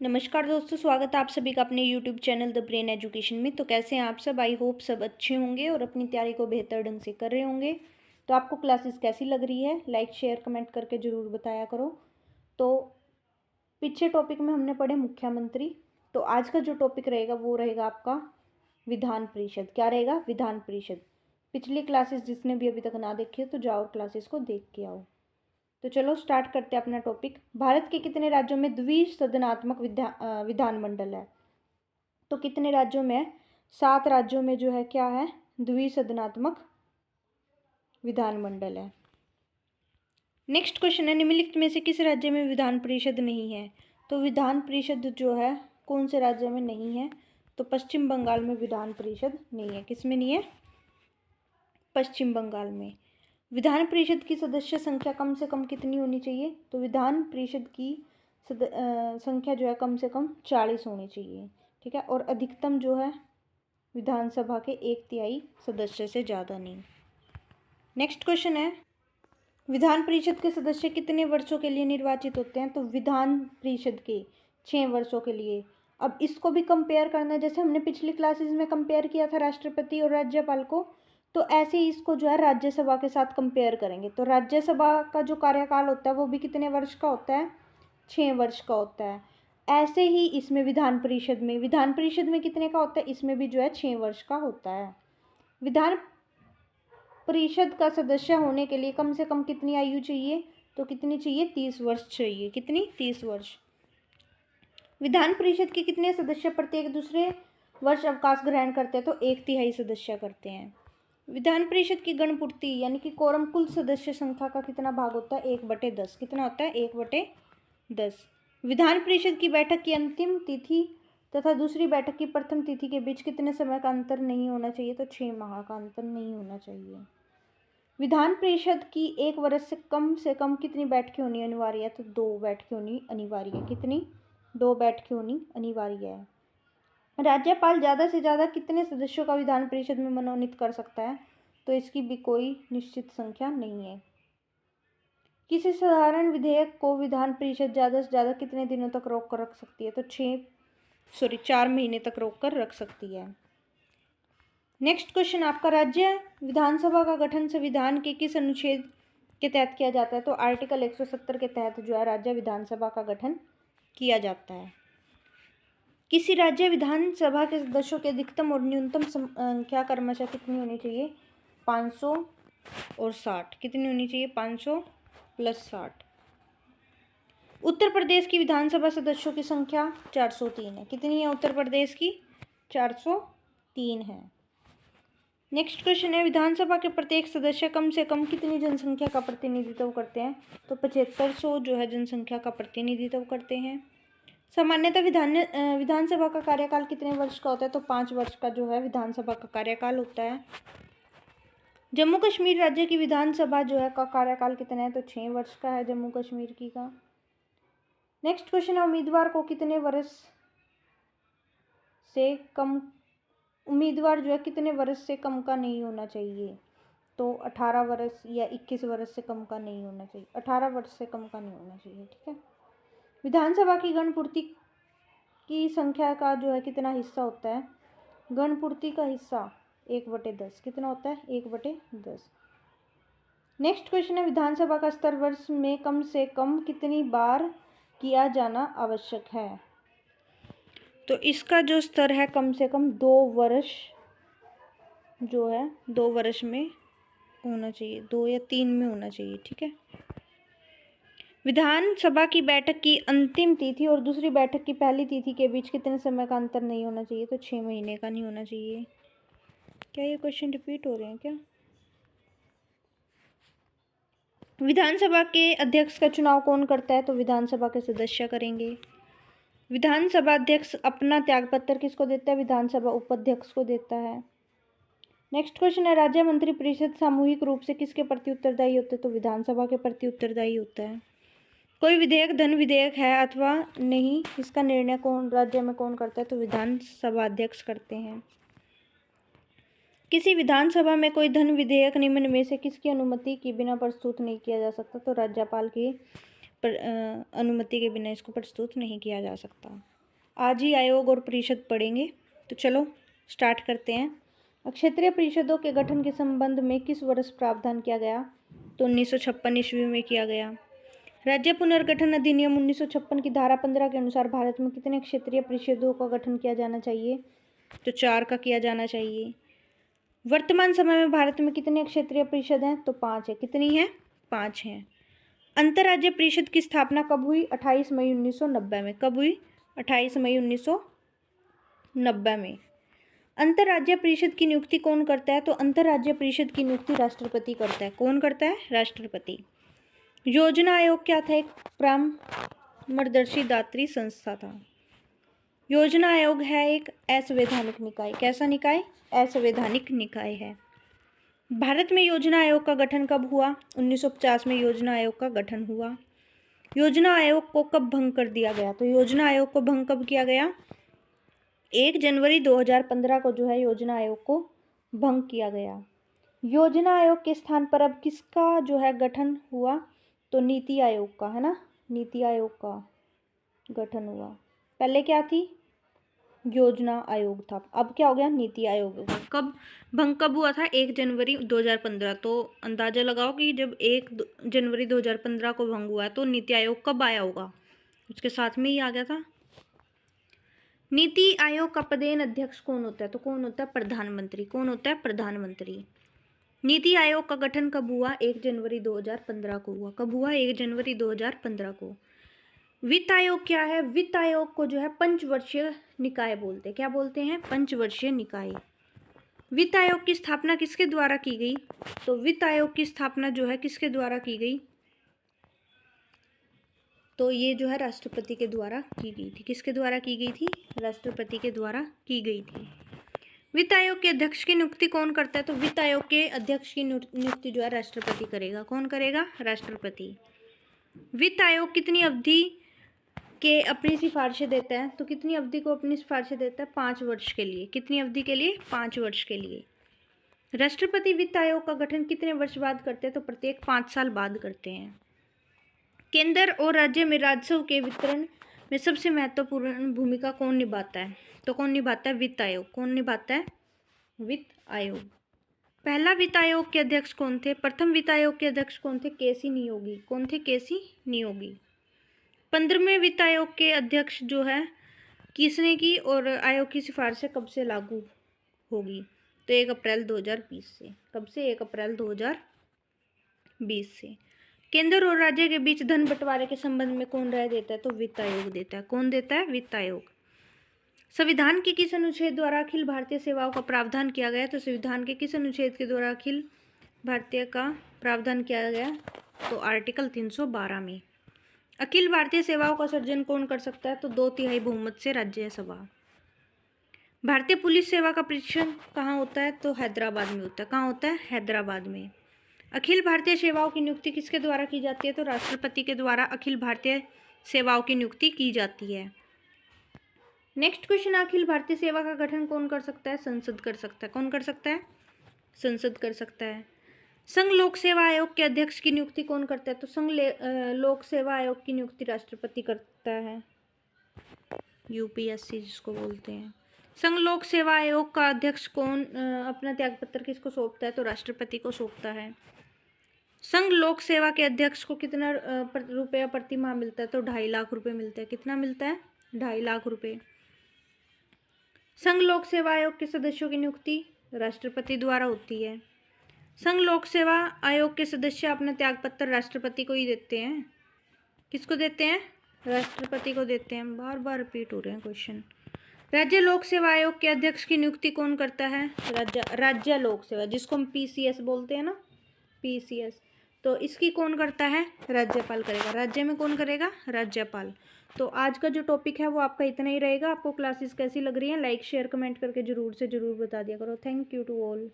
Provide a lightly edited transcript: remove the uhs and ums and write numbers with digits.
नमस्कार दोस्तों, स्वागत है आप सभी का अपने YouTube channel the brain education में। तो कैसे हैं आप सब? आई होप सब अच्छे होंगे और अपनी तैयारी को बेहतर ढंग से कर रहे होंगे। तो आपको क्लासेस कैसी लग रही है? लाइक शेयर कमेंट करके ज़रूर बताया करो। तो पिछले टॉपिक में हमने पढ़े मुख्यमंत्री। तो आज का जो टॉपिक रहेगा वो रहेगा आपका विधान परिषद। क्या रहेगा? विधान परिषद। पिछली क्लासेस जिसने भी अभी तक ना देखी है तो जाओ क्लासेस को देख के आओ। तो चलो स्टार्ट करते हैं अपना टॉपिक। भारत के कितने राज्यों में द्विसदनात्मक विधानमंडल है? तो कितने राज्यों में है? 7 राज्यों में जो है क्या है? द्विसदनात्मक विधानमंडल है। नेक्स्ट क्वेश्चन है, निम्नलिखित में से किस राज्य में विधान परिषद नहीं है? तो विधान परिषद जो है कौन से राज्य में नहीं है? तो पश्चिम बंगाल में विधान परिषद नहीं है। किस में नहीं है? पश्चिम बंगाल में। विधान परिषद की सदस्य संख्या कम से कम कितनी होनी चाहिए? तो विधान परिषद की संख्या जो है कम से कम 40 होनी चाहिए। ठीक है, और अधिकतम जो है विधानसभा के 1/3 सदस्य से ज़्यादा नहीं। नेक्स्ट क्वेश्चन है, विधान परिषद के सदस्य कितने वर्षों के लिए निर्वाचित होते हैं? तो विधान परिषद के 6 वर्षों के लिए। अब इसको भी कंपेयर करना है, जैसे हमने पिछली क्लासेस में कंपेयर किया था राष्ट्रपति और राज्यपाल को, तो ऐसे ही इसको जो है राज्यसभा के साथ कंपेयर करेंगे। तो राज्यसभा का जो कार्यकाल होता है वो भी कितने वर्ष का होता है? 6 वर्ष का होता है। ऐसे ही इसमें विधान परिषद में कितने का होता है? इसमें भी जो है 6 वर्ष का होता है। विधान परिषद का सदस्य होने के लिए कम से कम कितनी आयु चाहिए? तो कितनी चाहिए? 30 वर्ष चाहिए। कितनी? 30 वर्ष। विधान परिषद के कितने सदस्य प्रत्येक दूसरे वर्ष अवकाश ग्रहण करते हैं? तो 1/3 सदस्य करते हैं। विधान परिषद की गणपूर्ति यानी कि कोरम कुल सदस्य संख्या का कितना भाग होता है? 1/10। कितना होता है? 1/10। विधान परिषद की बैठक की अंतिम तिथि तथा दूसरी बैठक की प्रथम तिथि के बीच कितने समय का अंतर नहीं होना चाहिए? तो 6 माह का अंतर नहीं होना चाहिए। विधान परिषद की 1 वर्ष से कम कितनी बैठकें होनी अनिवार्य है? तो 2 बैठकें होनी अनिवार्य है। कितनी? 2 बैठकें होनी अनिवार्य है। राज्यपाल ज़्यादा से ज़्यादा कितने सदस्यों का विधान परिषद में मनोनीत कर सकता है? तो इसकी भी कोई निश्चित संख्या नहीं है। किसी साधारण विधेयक को विधान परिषद ज़्यादा से ज़्यादा कितने दिनों तक रोक कर रख सकती है? तो 4 महीने तक रोक कर रख सकती है। नेक्स्ट क्वेश्चन आपका, राज्य विधानसभा का गठन संविधान के किस अनुच्छेद के तहत किया जाता है? तो आर्टिकल 170 के तहत जो है राज्य विधानसभा का गठन किया जाता है। किसी राज्य विधानसभा के सदस्यों की अधिकतम और न्यूनतम संख्या क्रमशः कितनी होनी चाहिए? 500 और 60। कितनी होनी चाहिए? 500 + 60। उत्तर प्रदेश की विधानसभा सदस्यों की संख्या 403 है। कितनी है उत्तर प्रदेश की? 403 है। नेक्स्ट क्वेश्चन है, विधानसभा के प्रत्येक सदस्य कम से कम कितनी जनसंख्या का प्रतिनिधित्व करते हैं? तो 7500 जो है जनसंख्या का प्रतिनिधित्व करते हैं। सामान्यतः विधानसभा का कार्यकाल कितने वर्ष का होता है? तो 5 वर्ष का जो है विधानसभा का कार्यकाल होता है। जम्मू कश्मीर राज्य की विधानसभा जो है का कार्यकाल कितना है? तो 6 वर्ष का है जम्मू कश्मीर की का। नेक्स्ट क्वेश्चन है, उम्मीदवार जो है कितने वर्ष से कम का नहीं होना चाहिए? तो 18 वर्ष या 21 वर्ष से कम का नहीं होना चाहिए। 18 वर्ष से कम का नहीं होना चाहिए। ठीक है। विधानसभा की गणपूर्ति की संख्या का जो है कितना हिस्सा होता है? गणपूर्ति का हिस्सा 1/10। कितना होता है? 1/10। नेक्स्ट क्वेश्चन है, विधानसभा का स्तर वर्ष में कम से कम कितनी बार किया जाना आवश्यक है? तो इसका जो स्तर है कम से कम 2 वर्ष जो है 2 वर्ष में होना चाहिए, 2 या 3 में होना चाहिए। ठीक है। विधानसभा की बैठक की अंतिम तिथि और दूसरी बैठक की पहली तिथि के बीच कितने समय का अंतर नहीं होना चाहिए? तो 6 महीने का नहीं होना चाहिए। क्या ये क्वेश्चन रिपीट हो रहे हैं क्या? विधानसभा के अध्यक्ष का चुनाव कौन करता है? तो विधानसभा के सदस्य करेंगे। विधानसभा अध्यक्ष अपना त्यागपत्र किसको देता है? विधानसभा उपाध्यक्ष को देता है। नेक्स्ट क्वेश्चन है, राज्य मंत्रिपरिषद सामूहिक रूप से किसके प्रति उत्तरदायी होते हैं? तो विधानसभा के प्रति उत्तरदायी होता है। कोई विधेयक धन विधेयक है अथवा नहीं, इसका निर्णय कौन राज्य में कौन करता है? तो विधानसभा अध्यक्ष करते हैं। किसी विधानसभा में कोई धन विधेयक निम्न में से किसकी अनुमति के बिना प्रस्तुत नहीं किया जा सकता? तो राज्यपाल की अनुमति के बिना इसको प्रस्तुत नहीं किया जा सकता। आज ही आयोग और परिषद पढ़ेंगे, तो चलो स्टार्ट करते हैं। क्षेत्रीय परिषदों के गठन के संबंध में किस वर्ष प्रावधान किया गया? तो 1956 ईस्वी में किया गया। राज्य पुनर्गठन अधिनियम 1956 की धारा 15 के अनुसार भारत में कितने क्षेत्रीय परिषदों का गठन किया जाना चाहिए? तो 4 का किया जाना चाहिए। वर्तमान समय में भारत में कितने क्षेत्रीय परिषद हैं? तो 5 है। कितनी है? 5 हैं। अंतर्राज्यीय परिषद की स्थापना कब हुई? 28 मई 1990 में। कब हुई? 28 मई 1990 में। अंतर्राज्यीय परिषद की नियुक्ति कौन करता है? तो अंतर्राज्यीय परिषद की नियुक्ति राष्ट्रपति करता है। कौन करता है? राष्ट्रपति। योजना आयोग क्या था? एक परामर्शदर्शी दात्री संस्था था। योजना आयोग है एक असंवैधानिक निकाय। कैसा निकाय? असंवैधानिक निकाय है। भारत में योजना आयोग का गठन कब हुआ? 1950 में योजना आयोग का गठन हुआ। योजना आयोग को कब भंग कर दिया गया? तो योजना आयोग को भंग कब किया गया? 1 जनवरी 2015 को जो है योजना आयोग को भंग किया गया। योजना आयोग के स्थान पर अब किसका जो है गठन हुआ? तो नीति आयोग का, है ना, नीति आयोग का गठन हुआ। पहले क्या थी? योजना आयोग था, अब क्या हो गया? नीति आयोग हो गया। कब भंग कब हुआ था? 1 जनवरी 2015। तो अंदाजा लगाओ कि जब 1 जनवरी 2015 को भंग हुआ तो नीति आयोग कब आया होगा? उसके साथ में ही आ गया था। नीति आयोग का पदेन अध्यक्ष कौन होता है? तो कौन होता है? प्रधानमंत्री। कौन होता है? प्रधानमंत्री। नीति आयोग का गठन कब हुआ? 1 जनवरी 2015 को हुआ। कब हुआ? 1 जनवरी 2015 को। वित्त आयोग क्या है? वित्त आयोग को जो है पंचवर्षीय निकाय बोलते हैं। क्या बोलते हैं? पंचवर्षीय निकाय। वित्त आयोग की स्थापना किसके द्वारा की गई? तो वित्त आयोग की स्थापना जो है किसके द्वारा की गई? तो ये जो है राष्ट्रपति के द्वारा की गई थी। किसके द्वारा की गई थी? राष्ट्रपति के द्वारा की गई थी। वित्त आयोग के अध्यक्ष की नियुक्ति कौन करता है? तो वित्त आयोग के अध्यक्ष की नियुक्ति जो है राष्ट्रपति करेगा। कौन करेगा? राष्ट्रपति। वित्त आयोग कितनी अवधि के अपनी सिफारिशें देता है? तो कितनी अवधि को अपनी सिफारिशें देता है? 5 वर्ष के लिए। कितनी अवधि के लिए? 5 वर्ष के लिए। राष्ट्रपति वित्त आयोग का गठन कितने वर्ष बाद करते हैं? तो प्रत्येक 5 साल बाद करते हैं। केंद्र और राज्य में राजस्व के वितरण में सबसे महत्वपूर्ण भूमिका कौन निभाता है? तो कौन निभाता है? वित्त आयोग। कौन निभाता है? वित्त आयोग। पहला वित्त आयोग के अध्यक्ष कौन थे? प्रथम वित्त आयोग के अध्यक्ष कौन थे? केसी नियोगी। कौन थे? केसी नियोगी। 15वें वित्त आयोग के अध्यक्ष जो है किसने की और आयोग की सिफारिशें कब से लागू होगी? तो 1 अप्रैल 2020 से। कब से? 1 अप्रैल 2020 से। केंद्र और राज्य के बीच धन बंटवारे के संबंध में कौन राय देता है? तो वित्त आयोग देता है। कौन देता है? वित्त आयोग। संविधान के किस अनुच्छेद द्वारा अखिल भारतीय सेवाओं का प्रावधान किया गया? तो संविधान के किस अनुच्छेद के द्वारा अखिल भारतीय का प्रावधान किया गया? तो आर्टिकल 312 में। अखिल भारतीय सेवाओं का सर्जन कौन कर सकता है? तो 2/3 बहुमत से राज्यसभा। भारतीय पुलिस सेवा का परीक्षण कहाँ होता है? तो हैदराबाद में होता है। कहाँ होता है? हैदराबाद में। अखिल भारतीय सेवाओं की नियुक्ति किसके द्वारा की जाती है? तो राष्ट्रपति के द्वारा अखिल भारतीय सेवाओं की नियुक्ति की जाती है। नेक्स्ट क्वेश्चन, अखिल भारतीय सेवा का गठन कौन कर सकता है? संसद कर सकता है। कौन कर सकता है? संसद कर सकता है। संघ लोक सेवा आयोग के अध्यक्ष की नियुक्ति कौन करता है? तो संघ लोक सेवा आयोग की नियुक्ति राष्ट्रपति करता है। यूपीएससी जिसको बोलते हैं। संघ लोक सेवा आयोग का अध्यक्ष कौन अपना त्यागपत्र किसको सौंपता है? तो राष्ट्रपति को सौंपता है। संघ लोक सेवा के अध्यक्ष को कितना रुपया प्रति माह मिलता है? तो 2.5 लाख रुपए मिलता है। कितना मिलता है? 2.5 लाख रुपए। संघ लोक सेवा आयोग के सदस्यों की नियुक्ति राष्ट्रपति द्वारा होती है। संघ लोक सेवा आयोग के सदस्य अपना त्यागपत्र राष्ट्रपति को ही देते हैं। किसको देते हैं? राष्ट्रपति को देते हैं। बार बार रिपीट हो रहे हैं क्वेश्चन। राज्य लोक सेवा आयोग के अध्यक्ष की नियुक्ति कौन करता है? राज्य लोक सेवा, जिसको हम पीसीएस बोलते हैं ना, पीसीएस। तो इसकी कौन करता है? राज्यपाल करेगा। राज्य में कौन करेगा? राज्यपाल। तो आज का जो टॉपिक है वो आपका इतना ही रहेगा। आपको क्लासेस कैसी लग रही हैं? लाइक शेयर कमेंट करके ज़रूर से ज़रूर बता दिया करो। Thank you to all.